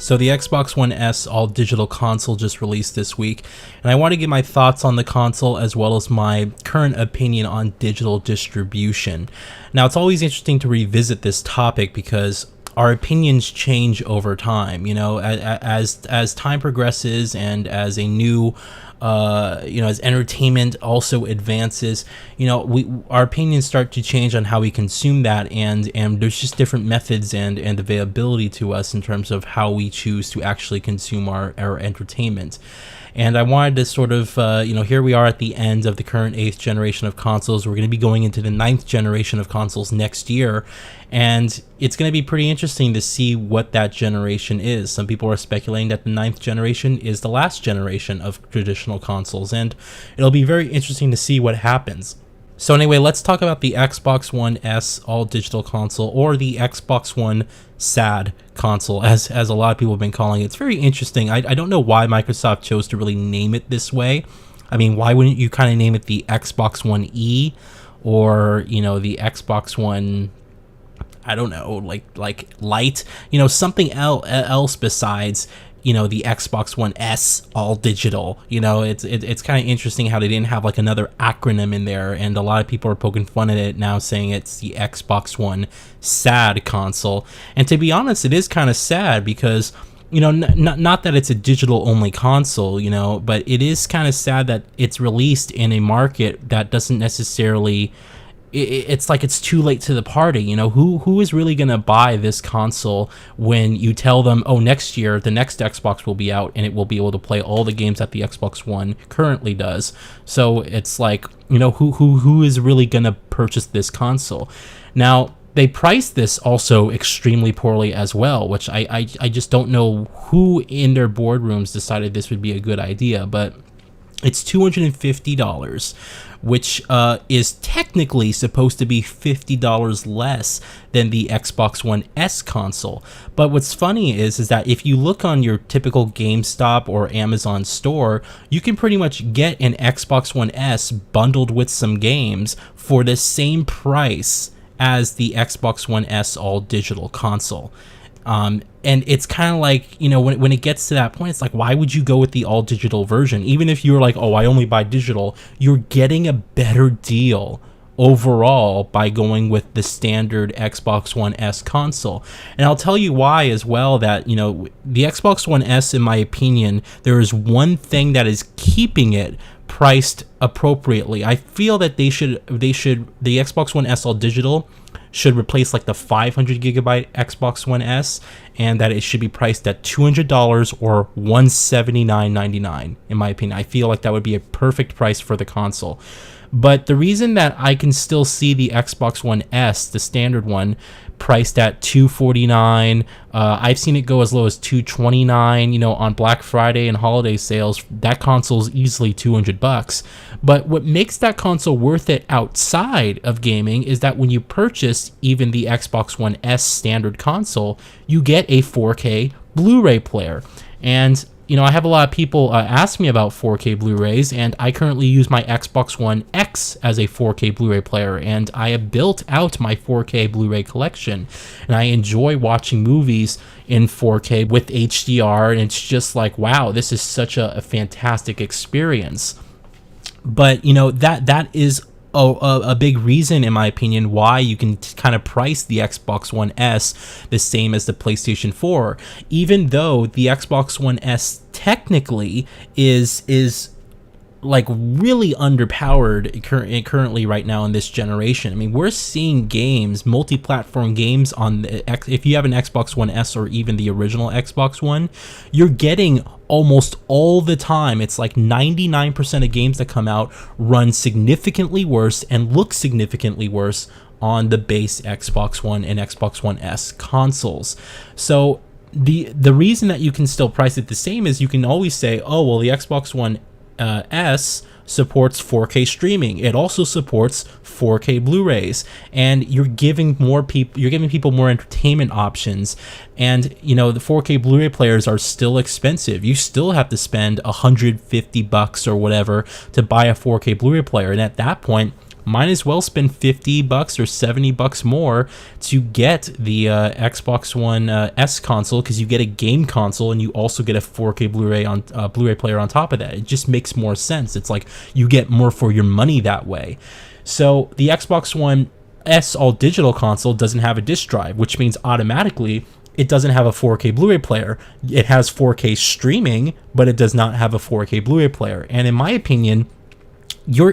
So the Xbox One S all-digital console just released this week, and I want to give my thoughts on the console as well as my current opinion on digital distribution. Now, it's always interesting to revisit this topic because our opinions change over time. You know, as time progresses and as a new as entertainment also advances, our opinions start to change on how we consume that, and there's just different methods and availability to us in terms of how we choose to actually consume our entertainment. And I wanted to sort of, here we are at the end of the current 8th generation of consoles. We're going to be going into the 9th generation of consoles next year. And it's going to be pretty interesting to see what that generation is. Some people are speculating that the 9th generation is the last generation of traditional consoles. And it'll be very interesting to see what happens. So anyway, let's talk about the Xbox One S all-digital console, or the Xbox One SAD console, as a lot of people have been calling it. It's very interesting. I don't know why Microsoft chose to really name it this way. I mean, why wouldn't you kind of name it the Xbox One E, or, the Xbox One, I don't know, like Lite, something else besides the Xbox One S all digital. It's kind of interesting how they didn't have like another acronym in there, and a lot of people are poking fun at it now, saying it's the Xbox One SAD console. And to be honest, it is kind of sad because not that it's a digital only console, but it is kind of sad that it's released in a market that doesn't necessarily, it's like it's too late to the party. Who is really going to buy this console when you tell them, oh, next year the next Xbox will be out and it will be able to play all the games that the Xbox One currently does? So it's like, who is really going to purchase this console? Now, they priced this also extremely poorly as well, which I just don't know who in their boardrooms decided this would be a good idea, but it's $250, which is technically supposed to be $50 less than the Xbox One S console. But what's funny is that if you look on your typical GameStop or Amazon store, you can pretty much get an Xbox One S bundled with some games for the same price as the Xbox One S all-digital console. And it's kind of like, when it gets to that point, it's like, why would you go with the all-digital version? Even if you're like, oh, I only buy digital, you're getting a better deal overall by going with the standard Xbox One S console. And I'll tell you why as well, that, the Xbox One S, in my opinion, there is one thing that is keeping it priced appropriately. I feel that the Xbox One S all digital should replace like the 500 gigabyte Xbox One S, and that it should be priced at $200 or $179.99. In my opinion, I feel like that would be a perfect price for the console. But the reason that I can still see the Xbox One S, the standard one, priced at $249, I've seen it go as low as $229. On Black Friday and holiday sales, that console is easily $200. But what makes that console worth it outside of gaming is that when you purchase even the Xbox One S standard console, you get a 4K Blu-ray player. And I have a lot of people ask me about 4K Blu-rays, and I currently use my Xbox One X as a 4K Blu-ray player, and I have built out my 4K Blu-ray collection, and I enjoy watching movies in 4K with HDR, and it's just like, wow, this is such a fantastic experience. But, that is a big reason, in my opinion, why you can kind of price the Xbox One S the same as the PlayStation 4, even though the Xbox One S technically is like really underpowered currently right now in this generation. I mean, we're seeing games, multi-platform games on the if you have an Xbox One S or even the original Xbox One, you're getting almost all the time. It's like 99% of games that come out run significantly worse and look significantly worse on the base Xbox One and Xbox One S consoles. So the reason that you can still price it the same is you can always say, oh, well, the Xbox One S supports 4K streaming. It also supports 4K Blu-rays, and you're giving people more entertainment options. And the 4K Blu-ray players are still expensive. You still have to spend $150 or whatever to buy a 4K Blu-ray player, and at that point, might as well spend $50 or $70 more to get the Xbox One S console, because you get a game console and you also get a 4K Blu-ray player on top of that. It just makes more sense. It's like you get more for your money that way. So the Xbox One S all digital console doesn't have a disc drive, which means automatically it doesn't have a 4K Blu-ray player. It has 4K streaming, but it does not have a 4K Blu-ray player. And in my opinion,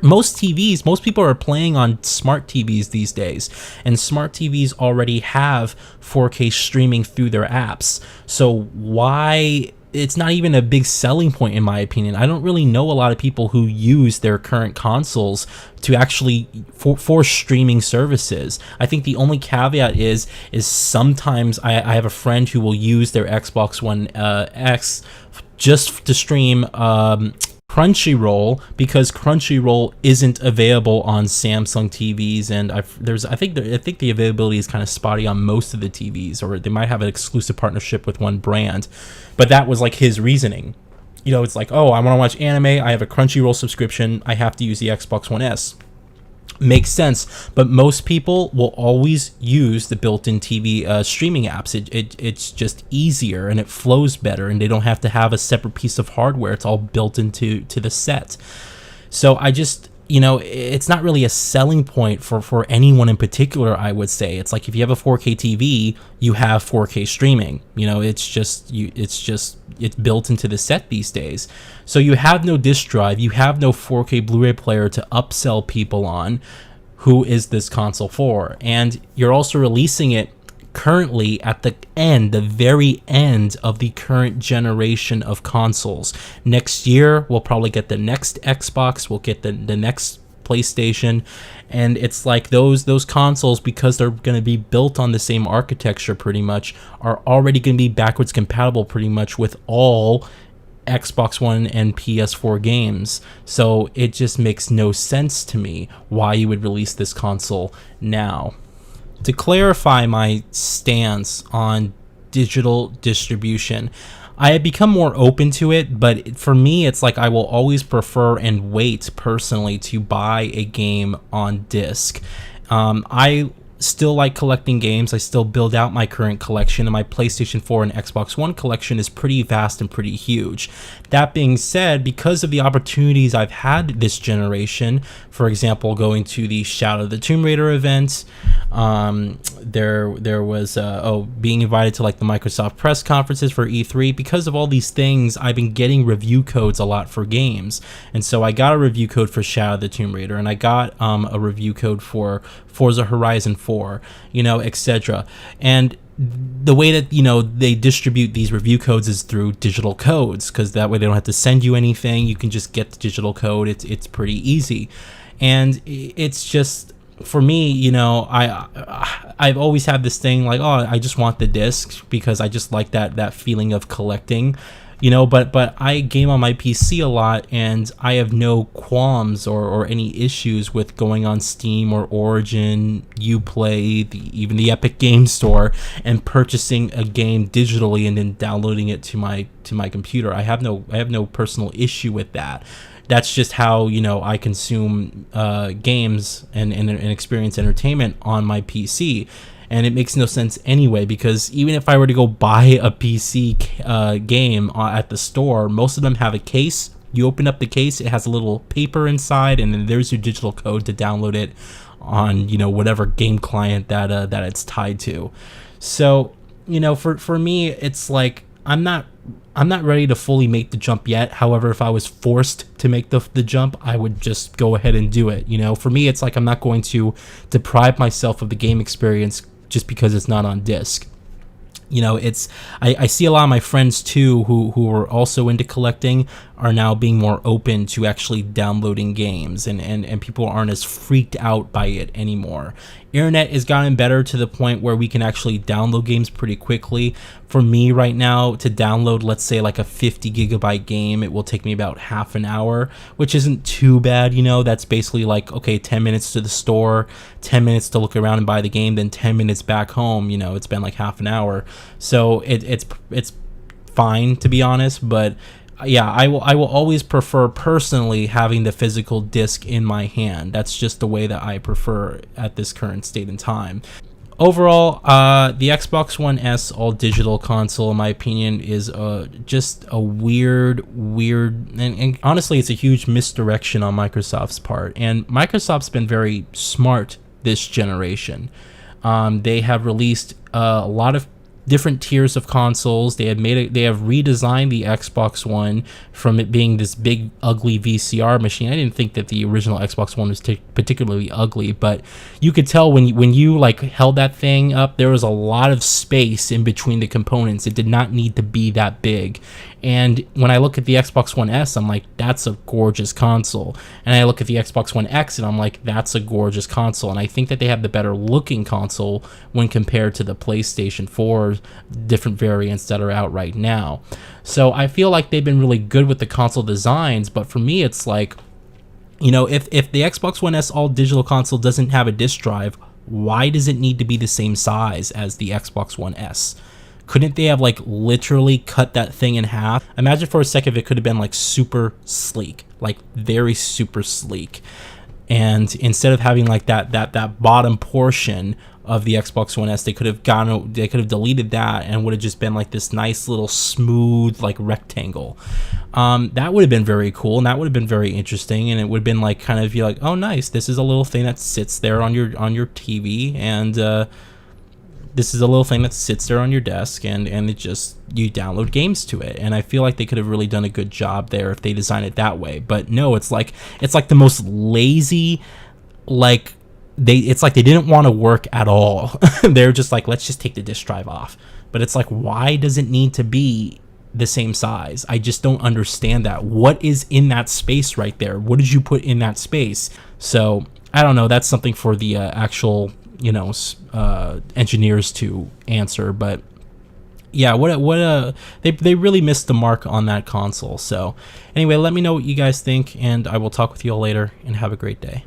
most people are playing on smart TVs these days, and smart TVs already have 4K streaming through their apps. So why it's not even a big selling point, in my opinion. I don't really know a lot of people who use their current consoles to actually for streaming services. I think the only caveat is sometimes I have a friend who will use their Xbox One X just to stream Crunchyroll, because Crunchyroll isn't available on Samsung TVs, and I think the availability is kind of spotty on most of the TVs, or they might have an exclusive partnership with one brand. But that was like his reasoning. You know, it's like, oh, I want to watch anime, I have a Crunchyroll subscription, I have to use the Xbox One S. Makes sense, but most people will always use the built-in TV streaming apps. It's just easier and it flows better, and they don't have to have a separate piece of hardware. It's all built into the set. So I just, it's not really a selling point for anyone in particular, I would say. It's like if you have a 4K TV, you have 4K streaming. It's built into the set these days. So you have no disc drive, you have no 4K Blu-ray player to upsell people on. Who is this console for? And you're also releasing it currently at the very end of the current generation of consoles. Next year, we'll probably get the next Xbox, we'll get the next PlayStation, and it's like those consoles, because they're going to be built on the same architecture pretty much, are already going to be backwards compatible pretty much with all Xbox One and PS4 games. So it just makes no sense to me why you would release this console now. To clarify my stance on digital distribution, I have become more open to it, but for me, it's like I will always prefer and wait personally to buy a game on disc. I still like collecting games. I still build out my current collection, and my PlayStation 4 and Xbox One collection is pretty vast and pretty huge. That being said, because of the opportunities I've had this generation, for example, going to the Shadow of the Tomb Raider event, there was being invited to like the Microsoft press conferences for E3. Because of all these things, I've been getting review codes a lot for games, and so I got a review code for Shadow of the Tomb Raider, and I got a review code for Forza Horizon 4, etc. And the way that they distribute these review codes is through digital codes, because that way they don't have to send you anything. You can just get the digital code. It's pretty easy, and it's just, for me, I've always had this thing like, oh, I just want the disc because I just like that feeling of collecting. But I game on my PC a lot, and I have no qualms or any issues with going on Steam or Origin, Uplay, even the Epic Game Store, and purchasing a game digitally and then downloading it to my computer. I have no personal issue with that. That's just how I consume games and experience entertainment on my PC. And it makes no sense anyway, because even if I were to go buy a PC game at the store, most of them have a case. You open up the case, it has a little paper inside, and then there's your digital code to download it on whatever game client that it's tied to. So for me, it's like I'm not ready to fully make the jump yet. However, if I was forced to make the jump, I would just go ahead and do it. For me, it's like I'm not going to deprive myself of the game experience just because it's not on disc. I see a lot of my friends too who are also into collecting are now being more open to actually downloading games, and people aren't as freaked out by it anymore. Internet has gotten better to the point where we can actually download games pretty quickly. For me right now, to download, let's say like a 50 gigabyte game, it will take me about half an hour, which isn't too bad. That's basically like, okay, 10 minutes to the store, 10 minutes to look around and buy the game, then 10 minutes back home. It's been like half an hour. So it's fine, to be honest, but yeah, I will always prefer personally having the physical disc in my hand. That's just the way that I prefer at this current state in time. Overall, the Xbox One S all digital console, in my opinion, is just a weird, and honestly, it's a huge misdirection on Microsoft's part. And Microsoft's been very smart this generation. They have released a lot of different tiers of consoles. They have redesigned the Xbox One from it being this big ugly VCR machine. I didn't think that the original Xbox One was particularly ugly, but you could tell when you like held that thing up, there was a lot of space in between the components. It did not need to be that big. And when I look at the Xbox One S, I'm like, that's a gorgeous console. And I look at the Xbox One X and I'm like, that's a gorgeous console. And I think that they have the better looking console when compared to the PlayStation 4 different variants that are out right now. So I feel like they've been really good with the console designs, but for me it's like, you know, if the Xbox One S all digital console doesn't have a disc drive, why does it need to be the same size as the Xbox One S? Couldn't they have like literally cut that thing in half? Imagine for a second if it could have been like super sleek, like very super sleek. And instead of having like that bottom portion of the Xbox One S, they could have deleted that and would have just been like this nice little smooth like rectangle. That would have been very cool, and that would have been very interesting, and it would have been like kind of, you're like, oh nice, this is a little thing that sits there on your TV, and this is a little thing that sits there on your desk, and it just, you download games to it. And I feel like they could have really done a good job there if they designed it that way. But no, it's like the most lazy, like it's like they didn't want to work at all. They're just like, let's just take the disk drive off. But it's like, why does it need to be the same size? I just don't understand that. What is in that space right there? What did you put in that space? So I don't know. That's something for the actual, you know, engineers to answer. But yeah, they really missed the mark on that console. So anyway, let me know what you guys think, and I will talk with you all later, and have a great day.